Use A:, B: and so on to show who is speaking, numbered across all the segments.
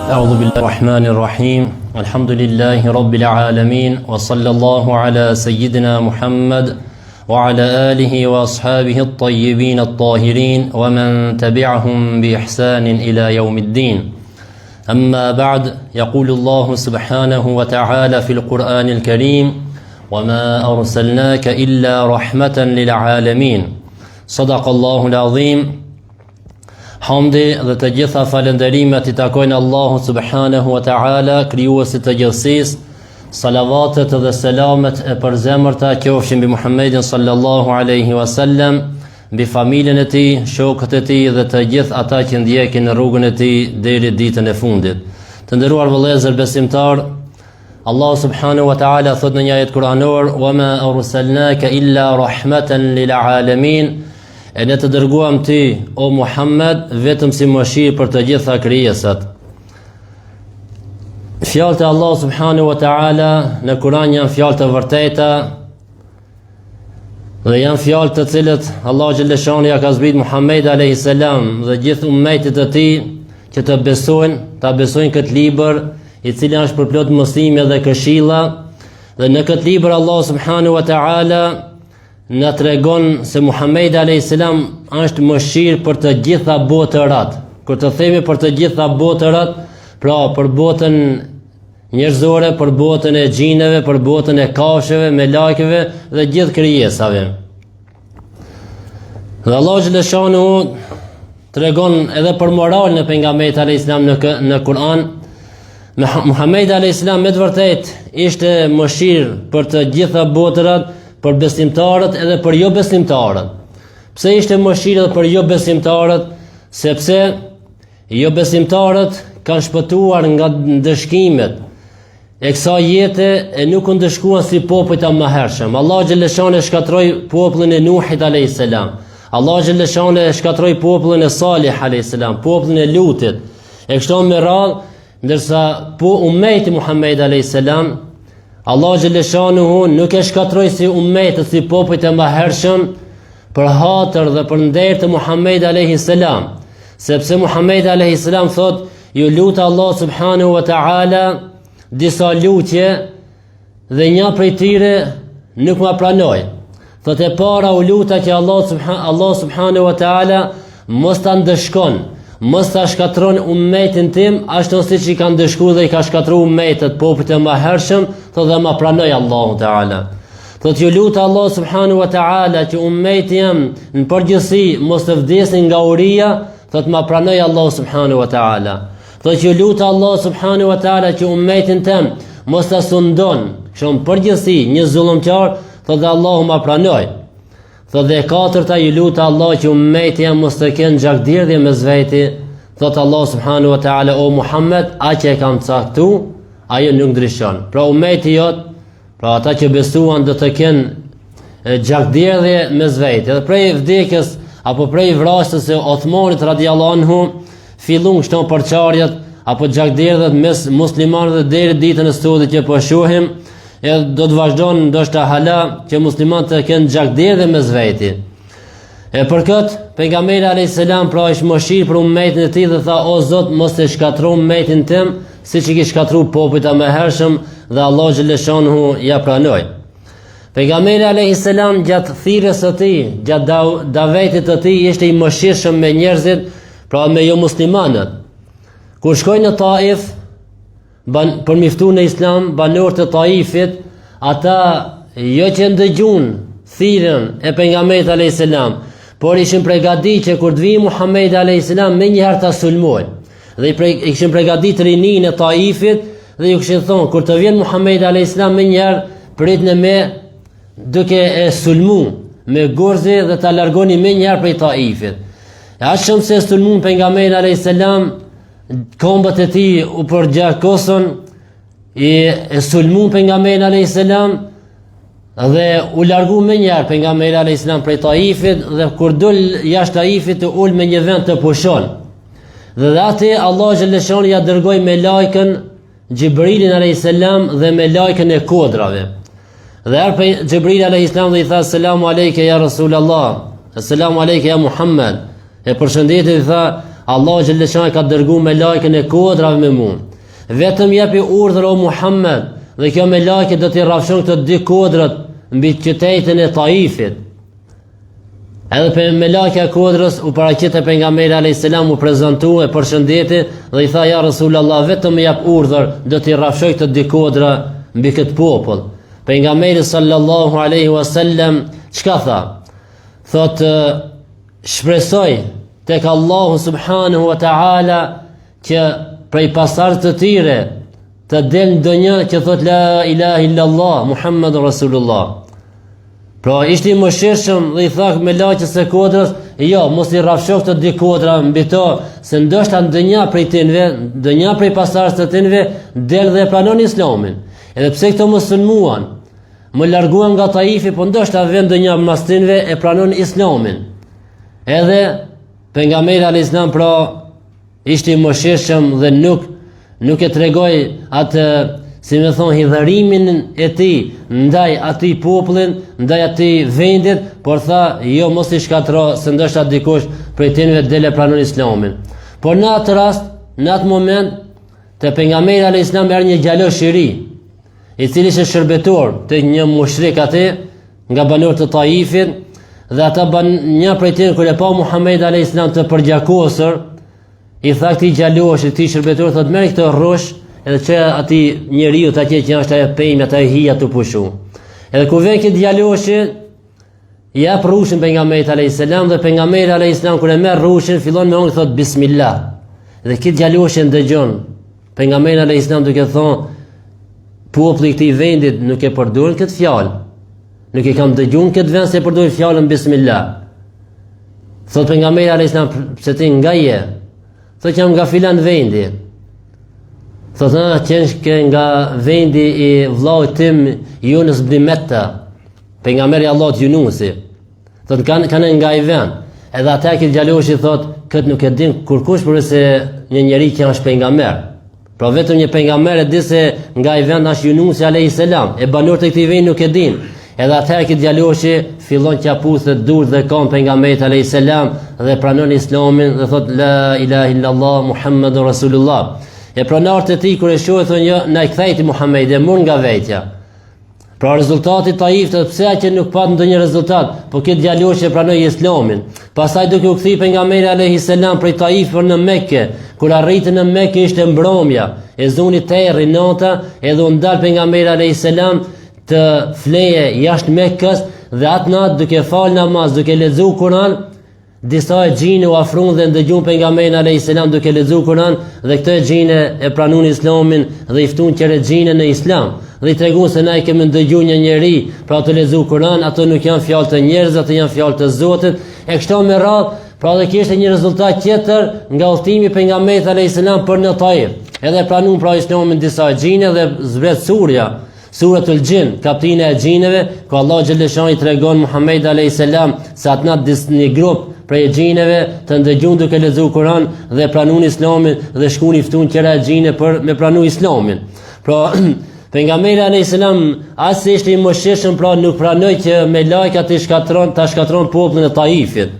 A: أعوذ بالله الرحمن الرحيم الحمد لله رب العالمين وصلى الله على سيدنا محمد وعلى آله وأصحابه الطيبين الطاهرين ومن تبعهم بإحسان إلى يوم الدين أما بعد يقول الله سبحانه وتعالى في القرآن الكريم وما أرسلناك إلا رحمة للعالمين صدق الله العظيم. Hamdi dhe të gjitha falënderimet I takojnë Allahu subhanahu wa ta'ala, krijuesit të gjithësisë. Salavatet dhe selamet e përzemërta qofshin mbi Muhammedin sallallahu alaihi wasallam, mbi familjen e tij, shokët e tij dhe të gjithë ata që ndjekin në rrugën e tij deri ditën e fundit. Të nderuar vëllezër besimtar, Allahu subhanahu wa ta'ala thot në një ajet kuranor: "Wa ma arsalnaka illa rahmatan lil alamin." E ne të dërguam ti, o Muhammed, vetëm si mëshirë për të gjitha krijesat. Fjalët e Allah subhanahu wa ta'ala në Kur'an janë fjalë të vërteta dhe janë fjalë të cilët Allah xhaleshani ja ka zbrit Muhammed alayhis salam dhe gjithë ummetit të tij që të besojnë këtë libër, I cili është përplot mësime dhe këshilla, dhe në këtë libër Allah subhanahu wa ta'ala na tregon se Muhammed alayhis salam është mëshirë për të gjitha botërat. Kur të themi për të gjitha botërat, pra për botën njerëzore, për botën e xhineve, për botën e kafshëve, me lajkeve dhe gjithë krijesave. Dhe Allah xhaleshanu tregon edhe për moralin e pejgamberit alayhis salam në Kur'an. Muhammed alayhis salam me të vërtetë ishte mëshirë për të gjitha botërat, për besimtarët edhe për jo besimtarët. Pse ishte mëshirë edhe për jo besimtarët? Sepse jo besimtarët kanë shpëtuar nga ndëshkimet e kësaj jete e nuk u ndëshkuan si popujt e mëhershëm. Allah xhaleshane shkatroi popullin e Nuhit alayhis salam. Allah xhaleshane shkatroi popullin e Salih alayhis salam, popullin e Lutit. E kështu me radhë, ndërsa ummeti Muhammed alayhis salam Allah xhaleshanuhu nuk e shkatroi si ummet, si popujt e mëhershëm për hatër dhe për nder të Muhammed alayhis salam, sepse Muhammed alayhis salam thot: "Ju lut Allah subhanahu wa ta'ala disa lutje dhe një prej tyre nuk ma pranoi." Thot e para u luta që Allah subhanahu wa ta'ala mos ta ndëshkon, mos ta shkatron ummetin tim ashtu siç I ka ndëshkuar dhe I ka shkatruar ummetet popujt e mëhershëm, thot dhe ma pranoi Allahu Teala. Thot ju lut Allah subhanahu wa ta'ala që ummeti jam në përgjithësi mos të vdesin nga uria, thot ma pranoi Allah subhanahu wa ta'ala. Thot ju lut Allah subhanahu wa ta'ala që ummetin tim mos ta sundon, kështu përgjithësi një zullumqtar, thot dhe Allahu ma pranoi. Thot dhe katërta ju lut Allah që ummeti jam mos të kenë gjakderdhje mes veti, thot Allah subhanahu wa ta'ala: "O Muhammed, a që e kam caktu, ajo nuk ndryshon." Pra ummeti jot, pra ata që besuan do të kenë gjakderdhje mes veti. Edhe prej vdekjes apo prej vrasjes së Othmanit radiallahu anhu fillon këto përçarjet apo gjakderdhet mes muslimanëve deri ditën e sotme që po shohim. Edhe do të vazhdon ndoshta hala që muslimanët të kenë gjakderdhje mes veti. E për këtë pejgamberi alayhis salam pra është mëshirë për ummetin e tij dhe tha: "O Zot, mos e shkatro ummetin tim siç I ke shkatruar popujt e mëhershëm", dhe Allah xhaleshanuhu ja pranoi. Pejgamberi alayhis salam gjatë thirrjes së tij, gjatë davetit të tij ishte I mëshirshëm me njerëzit, pra me jo muslimanët. Kur shkoi në Taif për miftu në Islam, banorët të Taifit, ata jo që ndëgjun thirrjen e pejgamberit alayhis salam, por ishin përgatitur që kur të vijë Muhammed alayhis salam me njëherë ta sulmojnë. Dhe I kishin përgatitur rinin e Taifit dhe ju kishin thonë: "Kur të vjen Muhammed alayhis salam me njëherë, pritni me duke e sulmu me gurzi dhe ta largoni me njëherë prej Taifit." E ashtu se sulmun pejgamberi alayhis salam, kombët e tij u përgjakosën, e sulmun pejgamberin alayhis salam dhe u largu me njëherë pejgamberi alayhis salam prej Taifit, dhe kur dol jashtë Taifit u ul me një vend të pushon. Dhe atë Allah xhaleshon ja dërgoi me lajkën Xhibrilin alayhis salam dhe me lajkën e kodrave. Dhe arpe Xhibril alayhis salam dhe I tha: "Selamu alejke ya Rasulullah, selamu alejke ya Muhammad." E përshëndeti I tha: Allahu xhaleshani ka dërguar me lajkën e kodrave me mua. Vetëm jepi urdhër o Muhammed, dhe kjo me lajke do t'i rrafshon këto dy kodrat mbi qytetin e Taifit. Edhe për me lajke e kodrës u paraqite pejgamberi alayhis salam, u prezantoi e përshëndeti dhe i tha ja Rasulullah, vetëm më jap urdhër do t'i rrafshoj këto dy kodra mbi këtë popull. Pejgamberi sallallahu alaihi wasallam çka tha? Thot shpresoj tek Allahu subhanahu wa taala që prej pasardhës të tyre të del ndonjë që thot la ilaha illallah Muhammadur Rasulullah. Pra ishte i mëshirshëm dhe i tha me laqës e kodrës, jo, mos i rrafshoh të dy kodra mbi to, se ndoshta ndonjë prej tinve, ndonjë prej pasardhës të tinve del dhe pranon Islamin. Edhe pse këto mos sulmuan, më larguan nga Taifi, po ndoshta vend ndonjë mas tinve e pranon Islamin. Edhe pejgamberi alayhis salam pra ishte i mëshirshëm dhe nuk e tregoi atë, si me thonë, hidhërimin e tij ndaj atij popullin, ndaj atij vendit, por tha jo, mos i shkatro, se ndoshta dikush prej tinve dele pranon Islamin. Por në atë rast, në atë moment, te pejgamberi alayhis salam erë një djalosh i ri, i cili ishte shërbetor te një mushrik atë nga banorët e Taifit, dhe ata një prej tyre kur e pa Muhamedi alayhis salam të përgjakosur, i tha këtij djaloshi, këtij shërbetor, thot merr këtë rrush edhe që ati njeriu të atje që është ajo pejmë, ata e hija të pushu. Edhe ku vjen këtë djaloshi, jap rrushin pejgamberit alayhis salam, dhe pejgamberi alayhis salam kur e merr rrushin fillon me ongë thot bismillah. Dhe këtë djaloshi ndëgjon pejgamberi alayhis salam duke thonë populli i këtij vendit nuk e përdorin këtë fjalë. Nuk e kam dëgjuar këtë vend se përdorin fjalën bismillah. Thot pejgamberi alayhis salam, pse ti nga je? Thot jam nga filan vendi. Thot qenë nga vendi i vllaut tim Yunus ibn Metta, pejgamberi Allahut Yunusi. Thot kanë nga i vend. Edhe ata që djaloshi thot, kët nuk e din kurkush përse një njeri që është pejgamber. Pra vetëm një pejgamber e di se nga i vend është Yunusi alayhis salam, e banorët e këtij vendi nuk e din. Edhe atëherë që djaloshi fillon qaputhe dur dhe kam pejgamberit alayhis salam dhe pranon Islamin dhe thot la ilaha illallah Muhammadur Rasulullah. E pronarët e tij kur e shohin thonë jo, na i kthejti Muhamedi e mund nga vetja. Pra rezultati Taif të pse që nuk pat ndonjë rezultat, po këtë djaloshi e pranoi Islamin. Pastaj duke u kthy pejgamberi alayhis salam prej Taif për në Mekë, kur arritën në Mekë ishte mbrëmja, e zoni terri nata, edhe u ndal pejgamberi alayhis salam të fleje jashtë Mekkës, dhe atë natë duke fal namaz, duke lexuar Kur'an, disa e gjinë u afrun dhe ndëgjun pejgamberin alayhis salam duke lexuar Kur'an, dhe këto e gjinë e pranuan Islamin dhe i ftun qere gjinë në Islam. Dhe i treguan se na i kemi ndëgjuar një njeri pra të lexuar Kur'an, ato nuk janë fjalë të njerëzve, ato janë fjalë të Zotit. E kështu me radhë, pra dhe kishte një rezultat tjetër nga udhtimi i pejgamberit alayhis salam për në Taif. Edhe pranuan pra Islamin disa gjinë dhe zbret surja Suratul Jin, kaptina e gjinëve, ku Allah xhaleshani i tregon Muhamedit alayhis salam se atë natë një grup prej gjinëve të ndëgjun duke lexuar Kur'an dhe pranuan Islamin dhe shkuan i ftun qera e gjinëve për me pranu Islamin. Pra pejgamberi alayhis salam as ishte i mëshirshëm, pra nuk pranoi që me lajka të shkatron popullin e Taifit.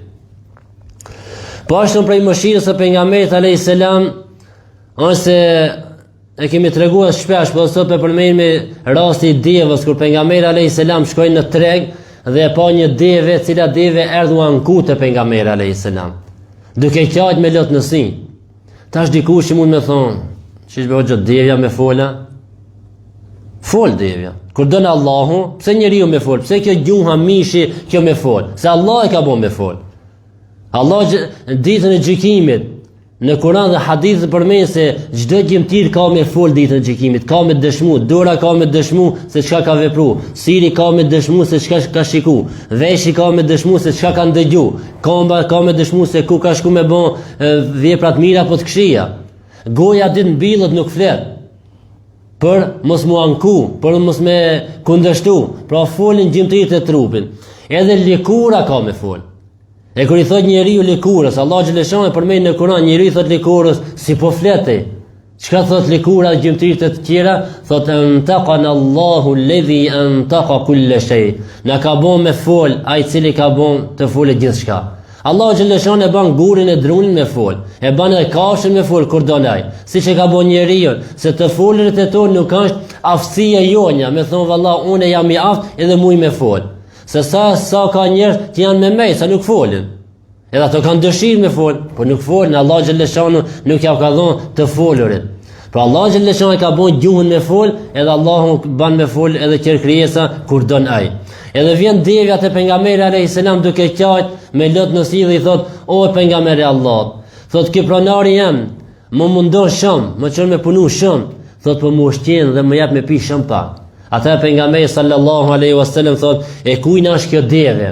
A: Po ashtu prej mëshirës së pejgamberit alayhis salam ose e kemi treguar shpesh, po sot për përmendje rasti i devës kur pejgamberi alayhis salam shkoi në treg dhe e pa një deve, cila deve erdhi u anku te pejgamberi alayhis salam, duke qajt me lot në si. Tash dikush mund me thonë, çish bëu gjë devja me fola? Fol devja. Kur don Allahu, pse njeriu me fol? Pse kjo gjuha mishi kjo me fol? Se Allah e ka bën me fol. Allah ditën e gjykimit në Kur'an dhe hadith përmend se çdo gjimtir ka me fol ditën e gjykimit, ka me dëshmu, dora ka me dëshmu se çka ka vepruar, siri ka me dëshmu se çka ka shikuar, veshi ka me dëshmu se çka ka ndëgjuar, komba ka me dëshmu se ku ka shku me bën vepra të mira apo të këqija. Goja ditë mbillet nuk flet. Për mos mu anku, për mos me kundërshtu, pra folin gjimtirit e trupin. Edhe lëkura ka me fol. E kur i thot njeriu lëkurës, Allah xhaleshani përmend në Kur'an, njeriu i thot lëkurës si po fletej. Çka thot lëkura dhe gjimtirit e tjera? Thot antaqana Allahu alladhi antaqa kull shay. Na ka bën me fol ai i cili ka bën të folë gjithçka. Allahu xhaleshon e ban gurin e drunin me fol, e ban edhe kafshën me fol kur do laj. Siç e ka bën njeriu, se të folërit e tonë nuk është aftësia jonja, me thon valla unë jam i aftë edhe muj me fol. Se sa ka njerëz që janë me me, sa nuk folin. Edhe ato kanë dëshirë me fol, por nuk folin. Allahu xhaleshon nuk ja ka dhënë të folurit. Pra Allahu xhaleshon e ka bën gjuhën me fol, edhe Allahu ban me fol edhe qer krijesa kur don ai. Edhe vjen devja te pejgamberi alayhis salam duke qajt me lot në si dhe i thot: "O pejgamberi Allah, thot ky pronari jam, më mundon shumë, më çon me punu shumë, thot po më ushqen dhe më jap me pi shumë pak." Ata pejgamberi sallallahu alaihi wasallam thot: "E kujt është kjo devje?"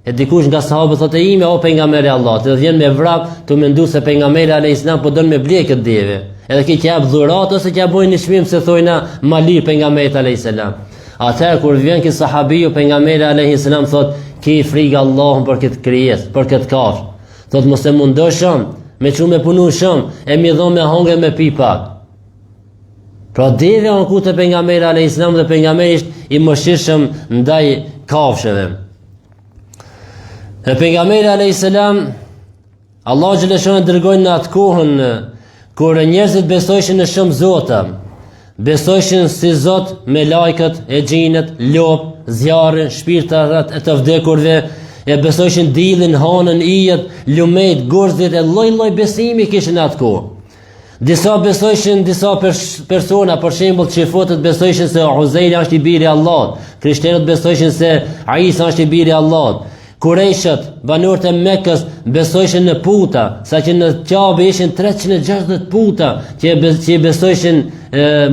A: E dikush nga sahabët thot: "E ime o pejgamberi Allah." Dhe vjen me vrap të mendu se pejgamberi alayhis salam po don me ble këtë devje. Edhe ki që jap dhurat ose që ja bojnë një çmim se thojna mali pejgamberit alayhis salam. Atëherë kur vjen ky sahabiu pejgamberi alayhis salam thot: "Ki frikë Allahun për këtë krijesë, për këtë kafshë." Thot mos e mundoshëm, me çu me punu shumë, e mi dhon me hongë me pi pak. Pra devja on ku te pejgamberi alayhis salam dhe pejgamberi ishte i mëshirshëm ndaj kafshëve. E pejgamberi alayhis salam Allahu xhaleshon dërgoi në atë kohën kur njerëzit besojshin në shumë zota. Besojshin si Zot me lajkët, e xhinët, lop, zjarrin, shpirtat e të vdekurve, e besojshin diellin, hanën, ijet, lumet, gorzit e lloj-lloj besimi kishin atë kohë. Disa besojshin disa persona, për shembull xhifotët besojshin se Uzeiri është i biri i Allahut, krishterët besojshin se Isa është i biri i Allahut. Kurejshët, banorët e Mekës besojshin në puta, saqë në Kabe ishin 360 puta që besojshin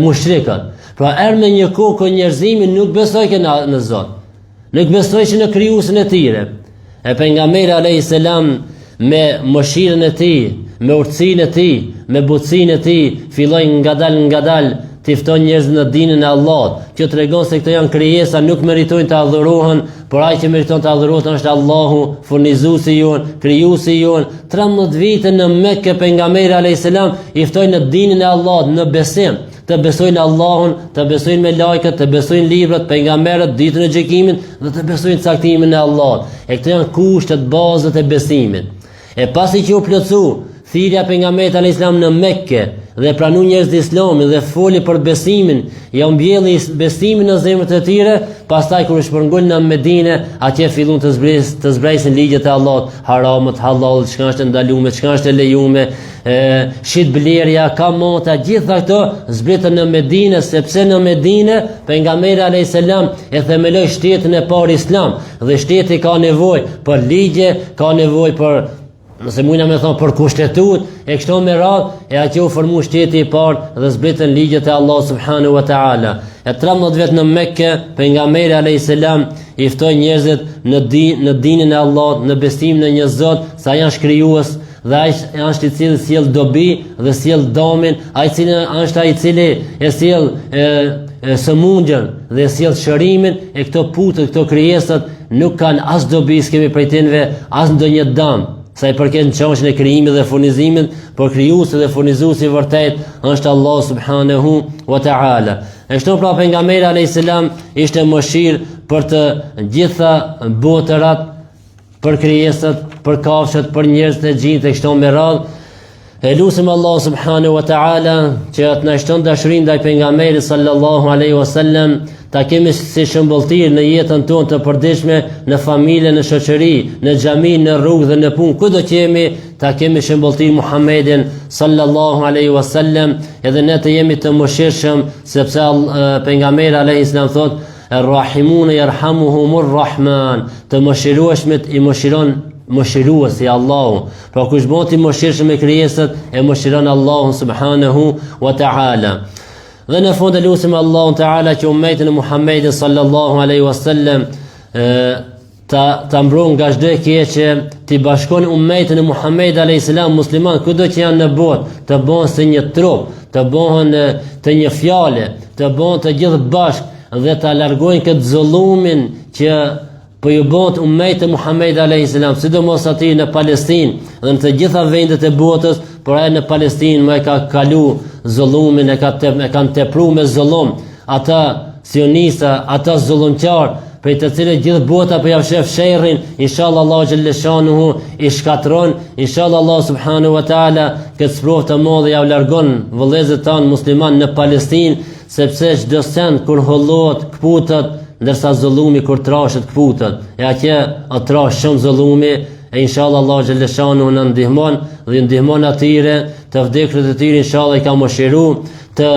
A: mushrikët. Pra erë një kohë kur njerëzimi nuk besojnë në Zot, nuk besojshin në krijuesin e tyre. E pejgamberi alayhis salam me mëshirën e tij, me urtësinë e tij, me butësinë e tij, filloi ngadal të fton njerëz në dinën e Allahut, që tregon se këto janë krijesa, nuk meritojnë të adhurohen, por ai që meriton të adhurohet është Allahu, furnizuesi jon, krijuesi jon. 13 vite në Mekë pejgamberi alayhis salam i ftoi në dinën e Allahut, në besim, të besojnë Allahun, të besojnë me lajkët, të besojnë librat, pejgamberët, ditën e gjykimit dhe të besojnë caktimin e Allahut. E këto janë kushtet, bazat e besimit. E pasi që u plotsu thirrja pejgamberit alayhis salam në Mekë dhe pranu njerëz të Islamit dhe foli për besimin, ja mbjelli besimin në zemrat e tyre, pastaj kur u shpërngul në Medinë, atje fillon të zbresin ligjet e Allahut, haramët, halal, çka është ndaluar, çka është e lejuar, shitblerja, kamata, gjitha këto zbritën në Medinë, sepse në Medinë pejgamberi alayhis salam e themeloi shtetin e parë Islam, dhe shteti ka nevojë për ligje, ka nevojë për, nëse mujna me thonë, për kushtetut, e kështu me radhë, e atje u formu shteti i parë dhe zbritën ligjet e Allah subhanahu wa ta'ala. E 13 vjet në Mekke, pejgamberi alayhis salam i ftoi njerëzit në dinën e Allahut, në besimin në një Zot, sa janë krijues dhe ai është i cili sjell dobi dhe sjell domin, ai është ai i cili e sjell sëmundjen dhe sjell shërimin, e këto putë, këto krijesat nuk kanë as dobi, s'kemi prej tyre as ndonjë dëm. Sa i përket në çështjen e krijimit dhe furnizimit, por krijuesi dhe furnizuesi vërtet është Allah subhanahu wa ta'ala. E kështu pra pejgamberi alayhis salam ishte mëshirë për të gjitha botërat, për krijesat, për kafshët, për njerëzit e gjinjtë e kështu me radhë. E lutim Allah subhanahu wa ta'ala që të na shton dashurinë ndaj pejgamberit sallallahu alaihi wasallam, ta kemi si shembulltir në jetën tonë të përditshme, në familje, në shoqëri, në xhami, në rrugë dhe në punë, kudo që jemi, ta kemi shembulltir Muhammedin sallallahu alaihi wasallam, edhe ne të jemi të mëshirshëm, sepse pejgamberi alayhis salam thot: "Ar-rahimun yarhamuhumur rahman", të mëshirueshmit i mëshiron mëshiruesi Allahu. Pra kush bëhet i mëshirshëm me krijesat, e mëshiron Allahun subhanahu wa ta'ala. Dhe në fund e lutim Allahun Ta'ala që ummetin e Muhammedin sallallahu alaihi wasallam ta mbron nga çdo e keqe, të bashkon ummetin e Muhammedit alayhis salam musliman kudo që janë në botë, të bëhen si një trup, të bëhen të një fjalë, të bëhen të gjithë bashkë dhe ta largojnë këtë zullumin që po ju bëhet ummetit e Muhammedit alayhis salam, sidomos aty në Palestinë dhe në të gjitha vendet e botës, por ai në Palestinë më ka kalu zullumin, e kanë tepruar me zullum ata sionista, ata zullumqtar, prej të cilët gjithë bota po ja shef sherrin, inshallah Allahu xhelle shanuhu i shkatron, inshallah Allah subhanahu wa taala këtë sprovë të madhe ja largon vëllezërit tanë musliman në Palestinë, sepse çdo send kur hollohet kputet, ndërsa zullumi kur trashet kputet. E atje trash shumë zullumi. E inshallah Allah xhelle shanuhu në ndihmon dhe ndihmon atyre të vdekrët e tyre, inshallah i ka mëshiru, të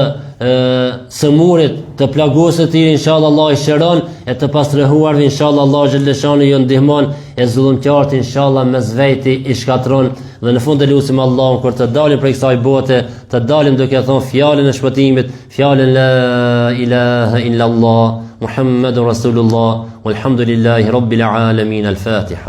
A: sëmurit, të plagosët të tyre, inshallah Allah i shëron, e të pastrëhuarve, inshallah Allah xhelle shanuhu ju ndihmon, e zullumqtarët inshallah me zveti i shkatron. Dhe në fund e lutim Allahun kur të dalim prej kësaj bote, të dalim duke thonë fjalën e shpëtimit, fjalën la ilaha illa Allah Muhammadur Rasulullah walhamdulillahi rabbil alamin. Al-Fatiha.